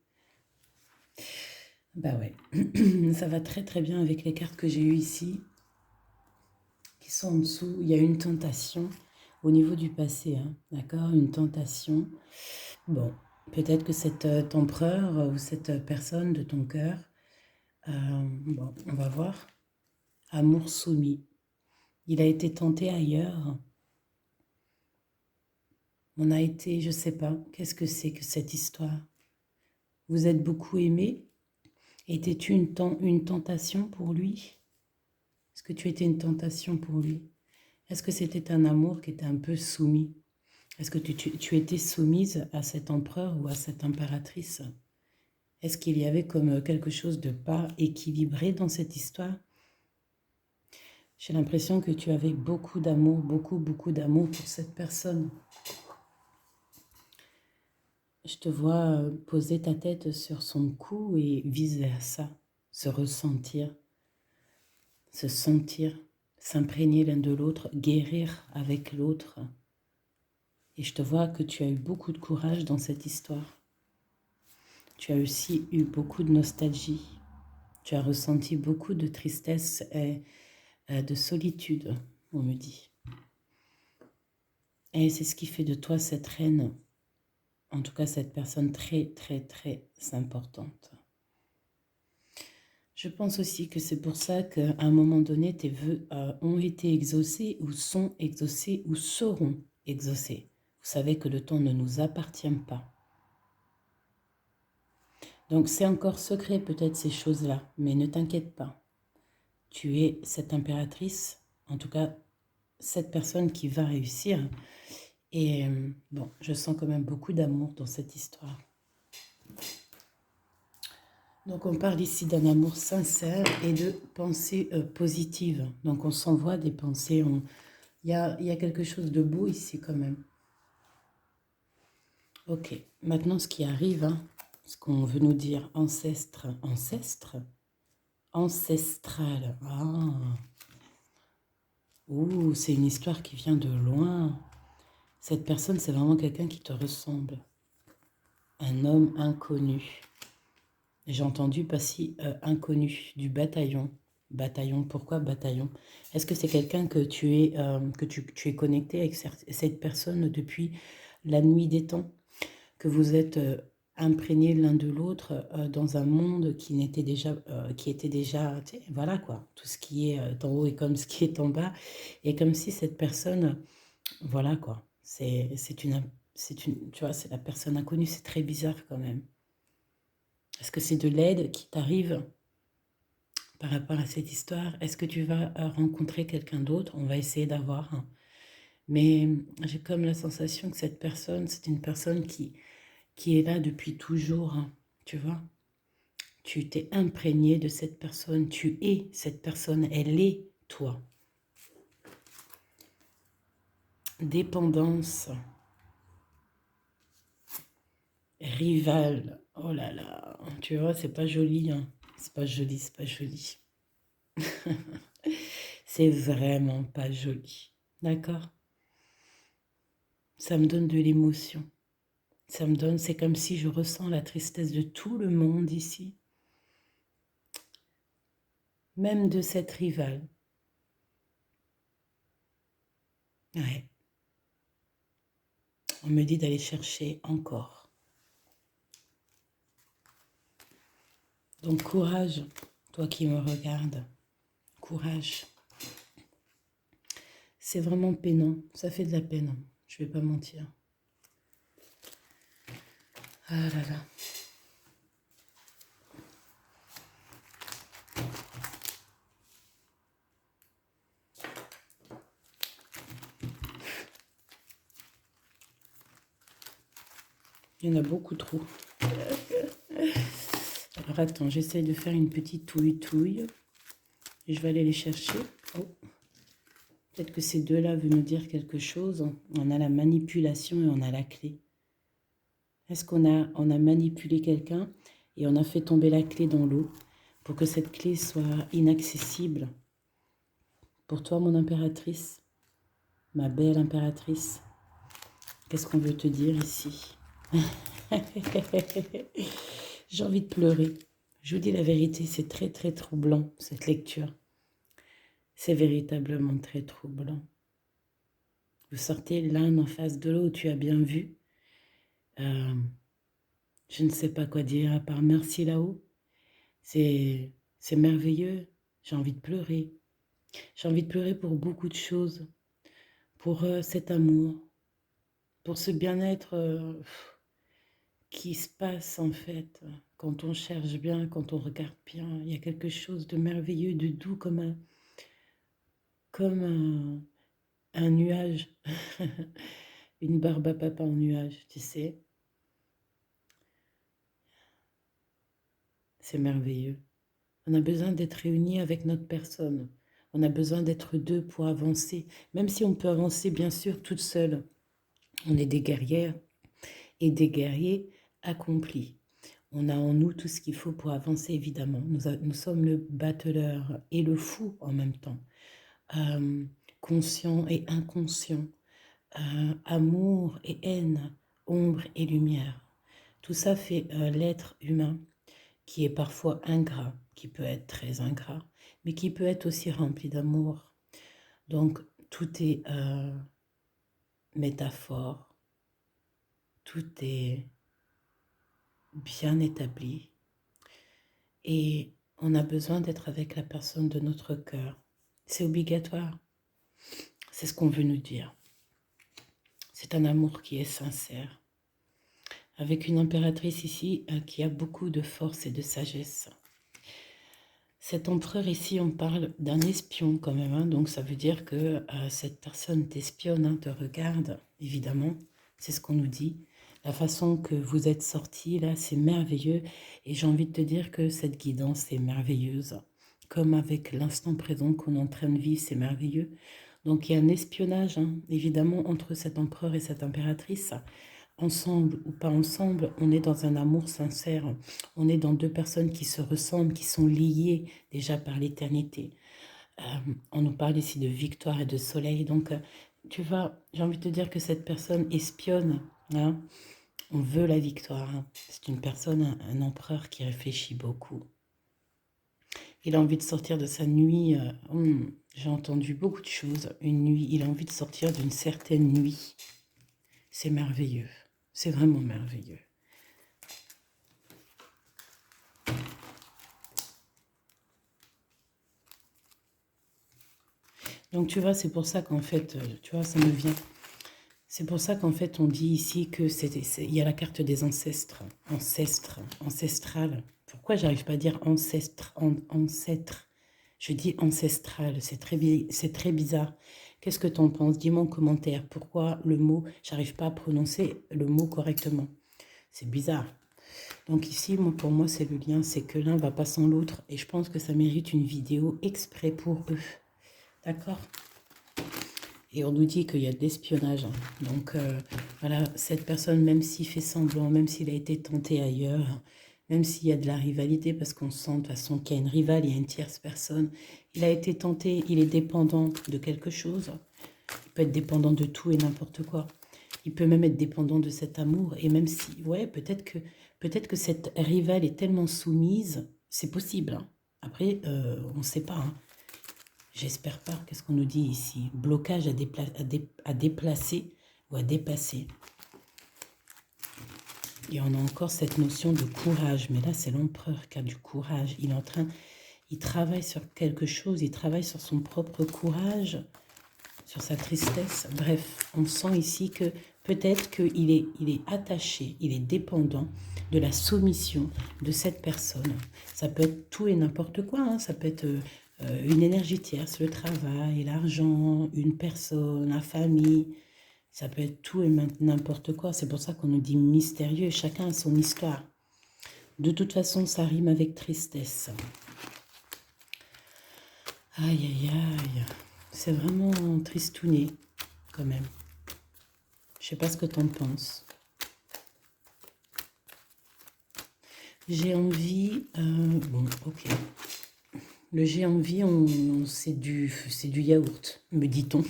Bah ouais, ça va très très bien avec les cartes que j'ai eues ici, qui sont en dessous. Il y a une tentation au niveau du passé, hein, d'accord? Une tentation. Bon, peut-être que cet empereur ou cette personne de ton cœur, bon, on va voir. Amour soumis. Il a été tenté ailleurs. On a été, je sais pas, qu'est-ce que c'est que cette histoire? Vous êtes beaucoup aimé? Étais-tu une tentation pour lui? Est-ce que tu étais une tentation pour lui? Est-ce que c'était un amour qui était un peu soumis? Est-ce que tu étais soumise à cet empereur ou à cette impératrice? Est-ce qu'il y avait comme quelque chose de pas équilibré dans cette histoire? J'ai l'impression que tu avais beaucoup d'amour, beaucoup d'amour pour cette personne. Je te vois poser ta tête sur son cou et vice-versa, se ressentir, se sentir, s'imprégner l'un de l'autre, guérir avec l'autre. Et je te vois que tu as eu beaucoup de courage dans cette histoire. Tu as aussi eu beaucoup de nostalgie. Tu as ressenti beaucoup de tristesse et de solitude, on me dit. Et c'est ce qui fait de toi cette reine, en tout cas cette personne très importante. Je pense aussi que c'est pour ça qu'à un moment donné, tes vœux ont été exaucés ou sont exaucés ou seront exaucés. Vous savez que le temps ne nous appartient pas. Donc c'est encore secret peut-être ces choses-là, mais ne t'inquiète pas. Tu es cette impératrice, en tout cas cette personne qui va réussir. Et bon, je sens quand même beaucoup d'amour dans cette histoire. Donc on parle ici d'un amour sincère et de pensées positives. Donc on s'envoie des pensées. Il y a quelque chose de beau ici quand même. Ok, maintenant ce qui arrive, hein, ce qu'on veut nous dire, ancêtre, ancestral. Ah, ouh, c'est une histoire qui vient de loin. Cette personne, c'est vraiment quelqu'un qui te ressemble. Un homme inconnu. J'ai entendu passer inconnu du bataillon. Bataillon, pourquoi bataillon? Est-ce que c'est quelqu'un que tu es connecté avec cette personne depuis la nuit des temps? Que vous êtes imprégnés l'un de l'autre dans un monde qui était déjà, tu sais, voilà quoi, tout ce qui est en haut est comme ce qui est en bas, et comme si cette personne, voilà quoi, tu vois, c'est la personne inconnue, c'est très bizarre quand même. Est-ce que c'est de l'aide qui t'arrive par rapport à cette histoire? Est-ce que tu vas rencontrer quelqu'un d'autre? On va essayer d'avoir, hein. Mais j'ai comme la sensation que cette personne, c'est une personne qui est là depuis toujours, hein, tu vois. Tu t'es imprégné de cette personne, tu es cette personne, elle est toi. Dépendance, rival, oh là là, tu vois, c'est pas joli, hein. C'est pas joli, c'est pas joli. C'est vraiment pas joli, d'accord? Ça me donne de l'émotion. C'est comme si je ressens la tristesse de tout le monde ici, même de cette rivale. Ouais, on me dit d'aller chercher encore. Donc courage, toi qui me regardes, courage. C'est vraiment peinant, ça fait de la peine, je vais pas mentir. Ah là là. Il y en a beaucoup trop. Alors attends, j'essaye de faire une petite touille. Et je vais aller les chercher. Oh. Peut-être que ces deux-là veulent nous dire quelque chose. On a la manipulation et on a la clé. Est-ce on a manipulé quelqu'un et on a fait tomber la clé dans l'eau pour que cette clé soit inaccessible pour toi, mon impératrice, ma belle impératrice? Qu'est-ce qu'on veut te dire ici? J'ai envie de pleurer. Je vous dis la vérité, c'est très très troublant, cette lecture. C'est véritablement très troublant. Vous sortez l'un en face de l'autre, tu as bien vu. Je ne sais pas quoi dire à part merci là-haut. C'est merveilleux. J'ai envie de pleurer. J'ai envie de pleurer pour beaucoup de choses. Pour cet amour. Pour ce bien-être qui se passe en fait. Quand on cherche bien, quand on regarde bien. Il y a quelque chose de merveilleux, de doux comme un nuage. Une barbe à papa en nuage, tu sais. C'est merveilleux. On a besoin d'être réunis avec notre personne. On a besoin d'être deux pour avancer. Même si on peut avancer, bien sûr, toute seule. On est des guerrières et des guerriers accomplis. On a en nous tout ce qu'il faut pour avancer, évidemment. Nous sommes le battleur et le fou en même temps. Conscient et inconscient. Amour et haine. Ombre et lumière. Tout ça fait l'être humain qui est parfois ingrat, qui peut être très ingrat, mais qui peut être aussi rempli d'amour. Donc, tout est métaphore, tout est bien établi, et on a besoin d'être avec la personne de notre cœur. C'est obligatoire. C'est ce qu'on veut nous dire. C'est un amour qui est sincère. Avec une impératrice ici qui a beaucoup de force et de sagesse. Cet empereur ici, on parle d'un espion quand même, hein, donc ça veut dire que cette personne t'espionne, hein, te regarde, évidemment, c'est ce qu'on nous dit. La façon que vous êtes sortis là, c'est merveilleux, et j'ai envie de te dire que cette guidance est merveilleuse, comme avec l'instant présent qu'on est en train de vivre, c'est merveilleux. Donc il y a un espionnage, hein, évidemment, entre cet empereur et cette impératrice. Ensemble ou pas ensemble, on est dans un amour sincère. On est dans deux personnes qui se ressemblent, qui sont liées déjà par l'éternité. On nous parle ici de victoire et de soleil. Donc, tu vois, j'ai envie de te dire que cette personne espionne. Hein. On veut la victoire. Hein. C'est une personne, un empereur qui réfléchit beaucoup. Il a envie de sortir de sa nuit. J'ai entendu beaucoup de choses. Une nuit, il a envie de sortir d'une certaine nuit. C'est merveilleux. C'est vraiment merveilleux. Donc tu vois, c'est pour ça qu'en fait, tu vois, ça me vient. C'est pour ça qu'en fait, on dit ici que il y a la carte des ancêtres, ancestrale. Pourquoi j'arrive pas à dire ancêtre? Je dis ancestral, c'est très bizarre. Qu'est-ce que tu en penses? Dis-moi en commentaire. Pourquoi le mot, j'arrive pas à prononcer le mot correctement? C'est bizarre. Donc ici, pour moi, c'est le lien, c'est que l'un va pas sans l'autre. Et je pense que ça mérite une vidéo exprès pour eux. D'accord? Et on nous dit qu'il y a de l'espionnage. Hein. Donc voilà, cette personne, même s'il fait semblant, même s'il a été tenté ailleurs, même s'il y a de la rivalité, parce qu'on sent de toute façon qu'il y a une rivale, il y a une tierce personne, il a été tenté, il est dépendant de quelque chose. Il peut être dépendant de tout et n'importe quoi. Il peut même être dépendant de cet amour. Et même si, ouais, peut-être que cette rivale est tellement soumise, c'est possible. Hein. Après, on ne sait pas. Hein. J'espère pas. Qu'est-ce qu'on nous dit ici? Blocage à déplacer ou à dépasser. Et on a encore cette notion de courage. Mais là, c'est l'empereur qui a du courage. Il travaille sur quelque chose. Il travaille sur son propre courage, sur sa tristesse. Bref, on sent ici que peut-être qu'il est attaché, il est dépendant de la soumission de cette personne. Ça peut être tout et n'importe quoi. Hein. Ça peut être une énergie tierce, le travail, l'argent, une personne, la famille. Ça peut être tout et n'importe quoi. C'est pour ça qu'on nous dit mystérieux. Chacun a son histoire. De toute façon, ça rime avec tristesse. Aïe, aïe, aïe. C'est vraiment tristouné, quand même. Je sais pas ce que t'en penses. J'ai envie... bon, ok. Le j'ai envie, c'est du yaourt, me dit-on.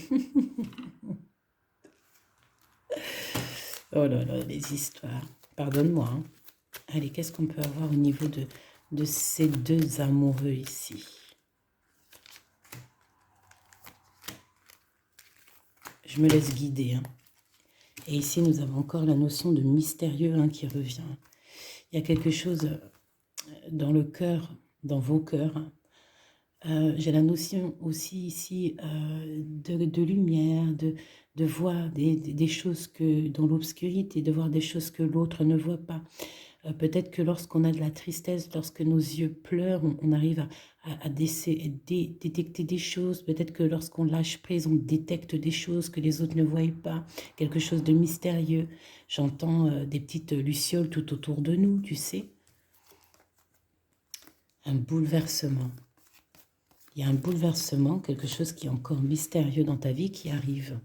Oh là là, les histoires. Pardonne-moi. Hein. Allez, qu'est-ce qu'on peut avoir au niveau de ces deux amoureux ici. Je me laisse guider. Hein. Et ici, nous avons encore la notion de mystérieux hein, qui revient. Il y a quelque chose dans le cœur, dans vos cœurs. J'ai la notion aussi ici de lumière, de voir des choses que dans l'obscurité, de voir des choses que l'autre ne voit pas. Peut-être que lorsqu'on a de la tristesse, lorsque nos yeux pleurent, on arrive à détecter des choses. Peut-être que lorsqu'on lâche prise, on détecte des choses que les autres ne voient pas. Quelque chose de mystérieux. J'entends des petites lucioles tout autour de nous, tu sais. Un bouleversement. Il y a un bouleversement, quelque chose qui est encore mystérieux dans ta vie qui arrive.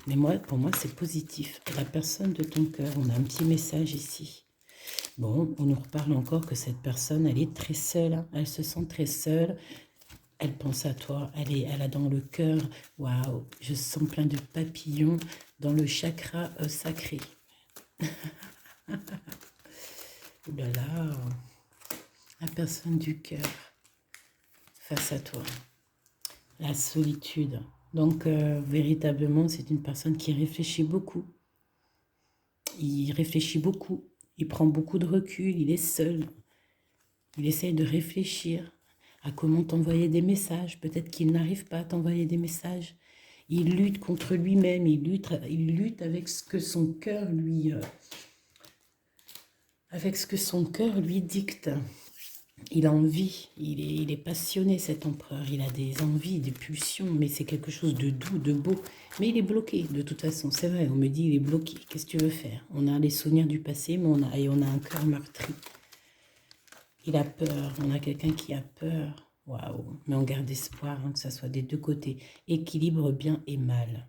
Mais moi, pour moi, c'est positif. La personne de ton cœur, on a un petit message ici. Bon, on nous reparle encore que cette personne, elle est très seule. Hein. Elle se sent très seule. Elle pense à toi. Elle a dans le cœur, waouh, je sens plein de papillons dans le chakra sacré. Ouh là là, la personne du cœur face à toi. La solitude. Donc, véritablement, c'est une personne qui réfléchit beaucoup. Il réfléchit beaucoup. Il prend beaucoup de recul. Il est seul. Il essaye de réfléchir à comment t'envoyer des messages. Peut-être qu'il n'arrive pas à t'envoyer des messages. Il lutte contre lui-même. Il lutte avec ce que son cœur lui... avec ce que son cœur lui dicte. Il a envie, il est passionné cet empereur, il a des envies, des pulsions, mais c'est quelque chose de doux, de beau. Mais il est bloqué de toute façon, c'est vrai, on me dit il est bloqué, qu'est-ce que tu veux faire? On a les souvenirs du passé, mais on a un cœur meurtri. Il a peur, on a quelqu'un qui a peur, waouh, mais on garde espoir, hein, que ça soit des deux côtés. Équilibre bien et mal.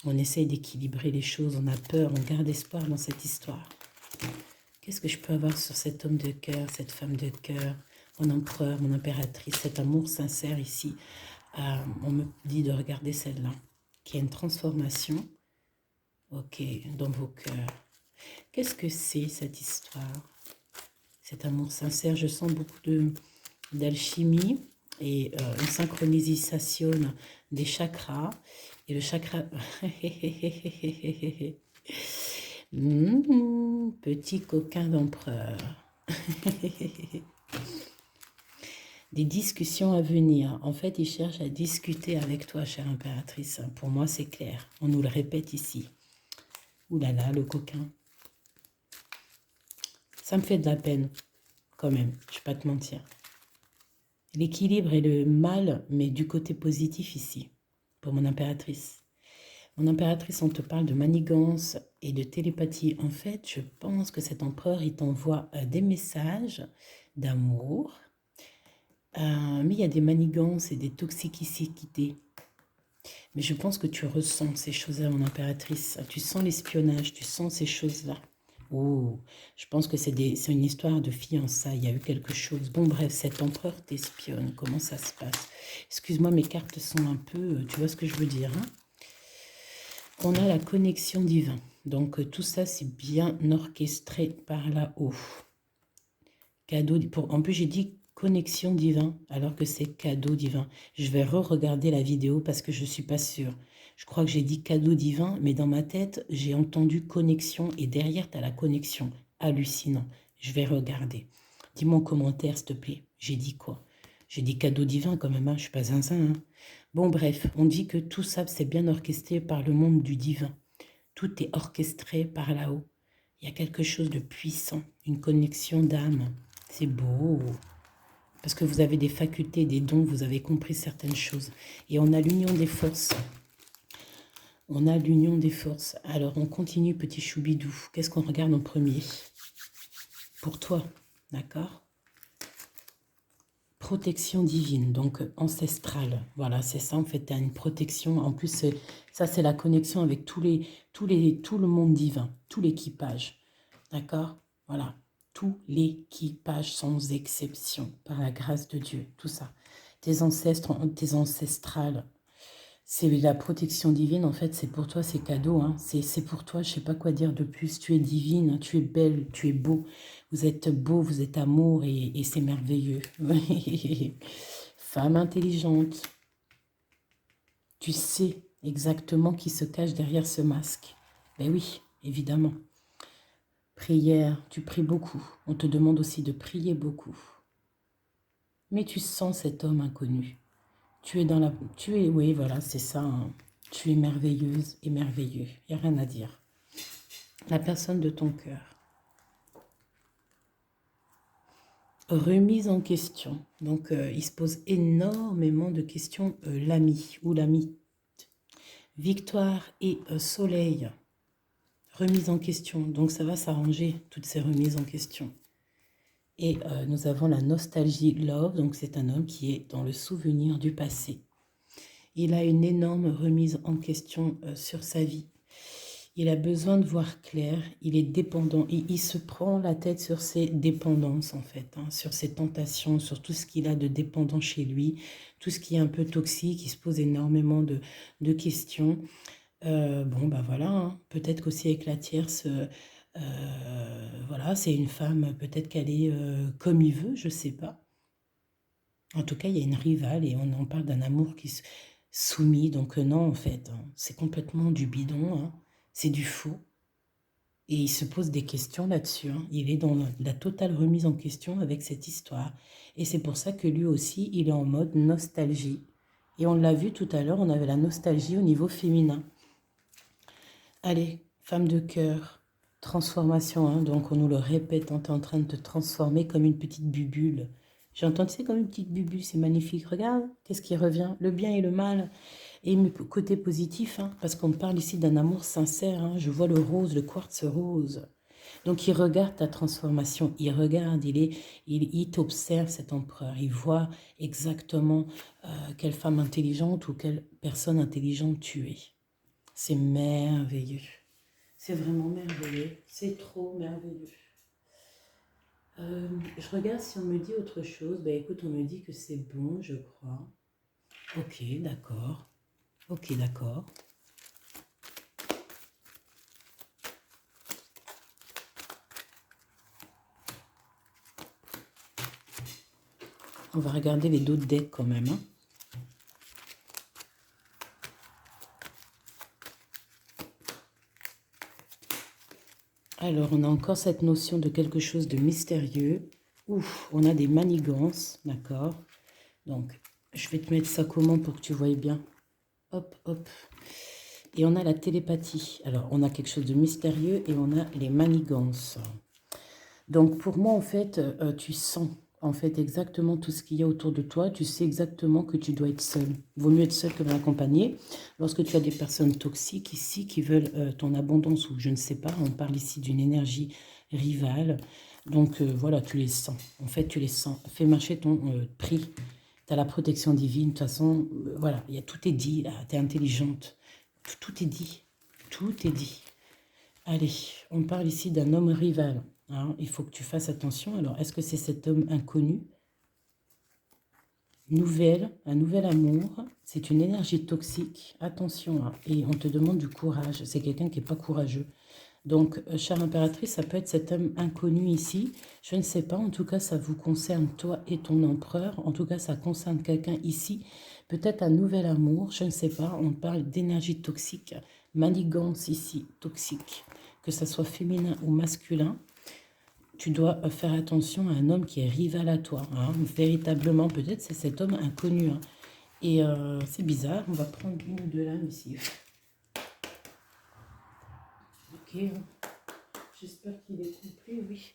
On essaye d'équilibrer les choses, on a peur, on garde espoir dans cette histoire. Qu'est-ce que je peux avoir sur cet homme de cœur, cette femme de cœur, mon empereur, mon impératrice, cet amour sincère ici? On me dit de regarder celle-là, qui a une transformation, ok, dans vos cœurs. Qu'est-ce que c'est cette histoire? Cet amour sincère, je sens beaucoup d'alchimie et une synchronisation des chakras. Et le chakra... petit coquin d'empereur. Des discussions à venir. En fait, il cherche à discuter avec toi, chère impératrice. Pour moi, c'est clair. On nous le répète ici. Ouh là là, le coquin. Ça me fait de la peine, quand même. Je ne vais pas te mentir. L'équilibre et le mal, mais du côté positif ici, pour mon impératrice. Mon impératrice, on te parle de manigance et de télépathie. En fait, je pense que cet empereur, il t'envoie des messages d'amour. Mais il y a des manigances et des toxicités. Mais je pense que tu ressens ces choses-là, mon impératrice. Tu sens l'espionnage, tu sens ces choses-là. Oh, je pense que c'est une histoire de fiançailles. Il y a eu quelque chose. Bon, bref, cet empereur t'espionne. Comment ça se passe? Excuse-moi, mes cartes sont un peu... Tu vois ce que je veux dire, hein? On a la connexion divine. Donc, tout ça, c'est bien orchestré par là-haut. Cadeau... En plus, j'ai dit connexion divine, alors que c'est cadeau divin. Je vais re-regarder la vidéo parce que je ne suis pas sûre. Je crois que j'ai dit cadeau divin, mais dans ma tête, j'ai entendu connexion et derrière, tu as la connexion. Hallucinant. Je vais regarder. Dis-moi en commentaire, s'il te plaît. J'ai dit quoi? J'ai dit cadeau divin quand même, hein. Je ne suis pas zinzin. Hein. Bon, bref, on dit que tout ça, c'est bien orchestré par le monde du divin. Tout est orchestré par là-haut. Il y a quelque chose de puissant, une connexion d'âme. C'est beau. Parce que vous avez des facultés, des dons, vous avez compris certaines choses. Et on a l'union des forces. On a l'union des forces. Alors, on continue, petit choubidou. Qu'est-ce qu'on regarde en premier? Pour toi, d'accord? Protection divine, donc ancestrale. Voilà, c'est ça, en fait, tu as une protection. En plus, ça, c'est la connexion avec tout le monde divin, tout l'équipage. D'accord? Voilà. Tout l'équipage sans exception, par la grâce de Dieu, tout ça. Tes ancêtres, tes ancestrales, C'est la protection divine, en fait, c'est pour toi, c'est cadeau, hein. C'est pour toi, je sais pas quoi dire de plus. Tu es divine, hein, tu es belle, tu es beau. Vous êtes beau, vous êtes amour et c'est merveilleux. Femme intelligente, tu sais exactement qui se cache derrière ce masque. Ben oui, évidemment. Prière, tu pries beaucoup. On te demande aussi de prier beaucoup. Mais tu sens cet homme inconnu. Tu es dans la... Tu es... Oui, voilà, c'est ça, hein. Tu es merveilleuse et merveilleux. Il n'y a rien à dire. La personne de ton cœur. Remise en question. Donc, il se pose énormément de questions, l'ami ou l'ami. Victoire et soleil. Remise en question. Donc, ça va s'arranger, toutes ces remises en question. Et nous avons la nostalgie love. Donc, c'est un homme qui est dans le souvenir du passé. Il a une énorme remise en question sur sa vie. Il a besoin de voir clair, il est dépendant, il se prend la tête sur ses dépendances en fait, hein, sur ses tentations, sur tout ce qu'il a de dépendant chez lui, tout ce qui est un peu toxique, il se pose énormément de questions. Bon, bah voilà, hein, peut-être qu'aussi avec la tierce, voilà, c'est une femme, peut-être qu'elle est comme il veut, je sais pas. En tout cas, il y a une rivale et on en parle d'un amour qui se soumis, donc non, en fait, hein, c'est complètement du bidon, hein, c'est du faux. Et il se pose des questions là-dessus, hein. Il est dans la totale remise en question avec cette histoire. Et c'est pour ça que lui aussi, il est en mode nostalgie. Et on l'a vu tout à l'heure, on avait la nostalgie au niveau féminin. Allez, femme de cœur, transformation, hein, donc on nous le répète, on est en train de te transformer comme une petite bubule. J'entends, tu sais, comme une petite bubule, c'est magnifique. Regarde, qu'est-ce qui revient? Le bien et le mal. Et côté positif, hein, parce qu'on parle ici d'un amour sincère, hein, je vois le rose, le quartz rose. Donc il regarde ta transformation, il regarde, il t'observe cet empereur, il voit exactement quelle femme intelligente ou quelle personne intelligente tu es. C'est merveilleux. C'est vraiment merveilleux. C'est trop merveilleux. Je regarde si on me dit autre chose. Ben écoute, on me dit que c'est bon, je crois. Ok, d'accord. Ok, d'accord. On va regarder les d'autres decks quand même, hein. Alors, on a encore cette notion de quelque chose de mystérieux. Ouf, on a des manigances, d'accord. Donc, je vais te mettre ça comment pour que tu voyes bien. Hop, hop. Et on a la télépathie. Alors, on a quelque chose de mystérieux et on a les manigances. Donc, pour moi, en fait, tu sens en fait exactement tout ce qu'il y a autour de toi. Tu sais exactement que tu dois être seul. Vaut mieux être seul que mal accompagné. Lorsque tu as des personnes toxiques ici qui veulent ton abondance ou je ne sais pas, on parle ici d'une énergie rivale. Donc, voilà, tu les sens. En fait, tu les sens. Fais marcher ton prix. Tu as la protection divine. De toute façon, voilà, tout est dit là. Tu es intelligente. Tout est dit. Tout est dit. Allez, on parle ici d'un homme rival. Hein. Il faut que tu fasses attention. Alors, est-ce que c'est cet homme inconnu? Un nouvel amour. C'est une énergie toxique. Attention. Hein. Et on te demande du courage. C'est quelqu'un qui n'est pas courageux. Donc, chère impératrice, ça peut être cet homme inconnu ici. Je ne sais pas. En tout cas, ça vous concerne, toi et ton empereur. En tout cas, ça concerne quelqu'un ici. Peut-être un nouvel amour. Je ne sais pas. On parle d'énergie toxique. Manigance ici, toxique. Que ça soit féminin ou masculin. Tu dois faire attention à un homme qui est rival à toi. Hein. Véritablement, peut-être, c'est cet homme inconnu. Hein. Et c'est bizarre. On va prendre une ou deux lames ici. Ok. J'espère qu'il est complet, oui.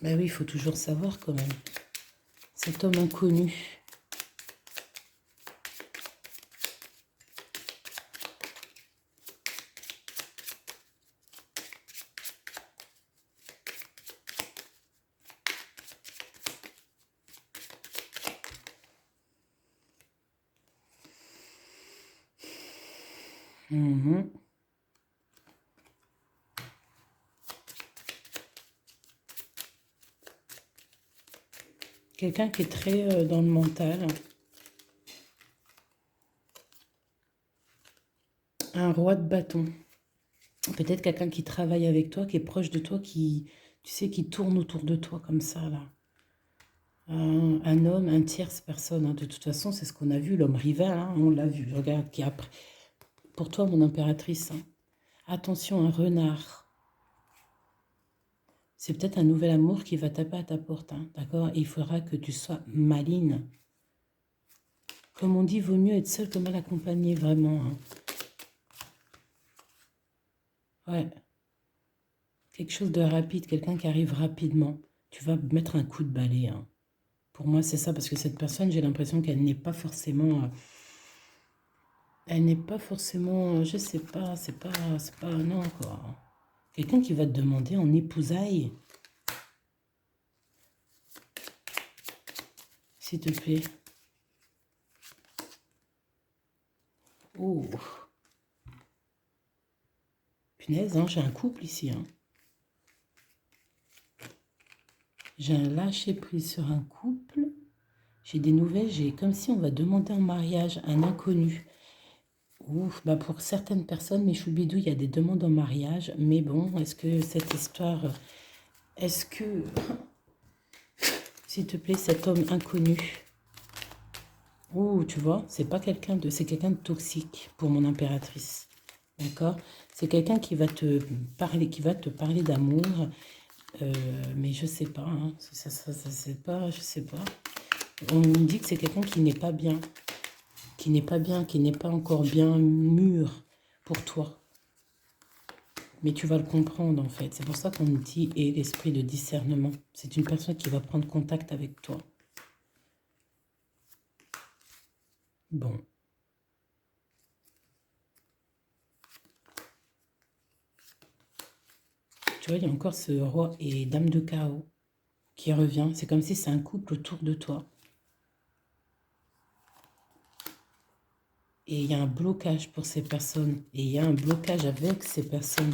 Ben oui, il faut toujours savoir quand même. Cet homme inconnu. Mhm. Quelqu'un qui est très dans le mental. Un roi de bâton. Peut-être quelqu'un qui travaille avec toi, qui est proche de toi, qui, tu sais, qui tourne autour de toi comme ça, là. Un homme, un tierce personne, hein. De toute façon, c'est ce qu'on a vu, l'homme rival, hein, on l'a vu. Regarde qui après. Pour toi, mon impératrice, hein. Attention, un renard. C'est peut-être un nouvel amour qui va taper à ta porte, hein, d'accord? Et il faudra que tu sois maligne. Comme on dit, vaut mieux être seul que mal accompagné, vraiment, hein. Ouais. Quelque chose de rapide, quelqu'un qui arrive rapidement. Tu vas mettre un coup de balai, hein. Pour moi, c'est ça, parce que cette personne, j'ai l'impression qu'elle n'est pas forcément... elle n'est pas forcément... je sais pas, c'est pas... non, quoi. Quelqu'un qui va te demander en épousailles. S'il te plaît. Oh. Punaise, hein, j'ai un couple ici, hein. J'ai un lâcher-prise sur un couple. J'ai des nouvelles, j'ai comme si on va demander en mariage un inconnu. Ouf, bah pour certaines personnes, mes choubidous, il y a des demandes en mariage. Mais bon, est-ce que cette histoire... est-ce que... s'il te plaît, cet homme inconnu... ouh, tu vois, c'est pas quelqu'un de... c'est quelqu'un de toxique pour mon impératrice. D'accord? C'est quelqu'un qui va te parler d'amour. Mais je sais pas, hein. C'est pas... je sais pas. On me dit que c'est quelqu'un qui n'est pas bien. Qui n'est pas bien, qui n'est pas encore bien mûr pour toi. Mais tu vas le comprendre en fait. C'est pour ça qu'on dit et l'esprit de discernement. C'est une personne qui va prendre contact avec toi. Bon. Tu vois, il y a encore ce roi et dame de chaos qui revient. C'est comme si c'est un couple autour de toi. Et il y a un blocage pour ces personnes. Et il y a un blocage avec ces personnes.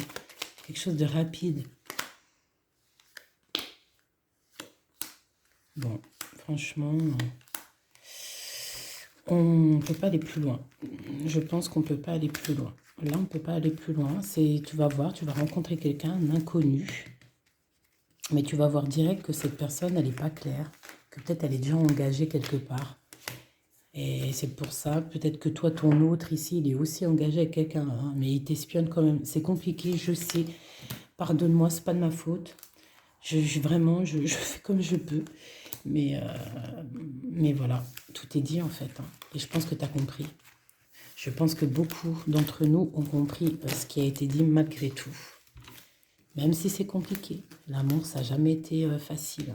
Quelque chose de rapide. Bon, franchement, on ne peut pas aller plus loin. Je pense qu'on ne peut pas aller plus loin. Là, on ne peut pas aller plus loin. Tu vas voir, tu vas rencontrer quelqu'un, un inconnu. Mais tu vas voir direct que cette personne, elle n'est pas claire. Que peut-être elle est déjà engagée quelque part. Et c'est pour ça, peut-être que toi, ton autre ici, il est aussi engagé avec quelqu'un. Hein, mais il t'espionne quand même. C'est compliqué, je sais. Pardonne-moi, c'est pas de ma faute. Vraiment, je fais comme je peux. Mais voilà, tout est dit en fait. Hein. Et je pense que tu as compris. Je pense que beaucoup d'entre nous ont compris ce qui a été dit malgré tout. Même si c'est compliqué. L'amour, ça n'a jamais été facile.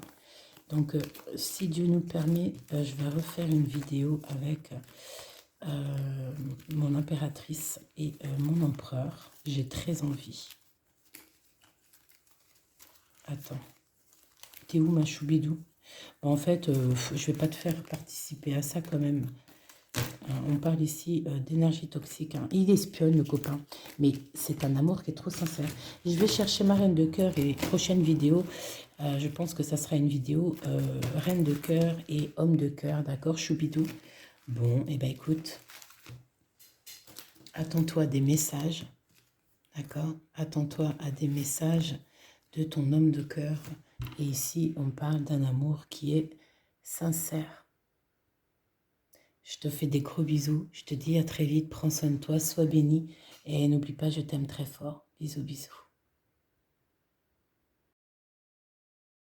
Donc, si Dieu nous permet, je vais refaire une vidéo avec mon impératrice et mon empereur. J'ai très envie. Attends. T'es où, ma choubidou? Bon, en fait, je vais pas te faire participer à ça quand même. On parle ici d'énergie toxique. Hein. Il espionne, le copain. Mais c'est un amour qui est trop sincère. Je vais chercher ma reine de cœur et prochaine vidéo, je pense que ça sera une vidéo reine de cœur et homme de cœur. D'accord, choubidou? Bon, et ben écoute, attends-toi à des messages. D'accord? Attends-toi à des messages de ton homme de cœur. Et ici, on parle d'un amour qui est sincère. Je te fais des gros bisous. Je te dis à très vite. Prends soin de toi. Sois béni. Et n'oublie pas, je t'aime très fort. Bisous, bisous.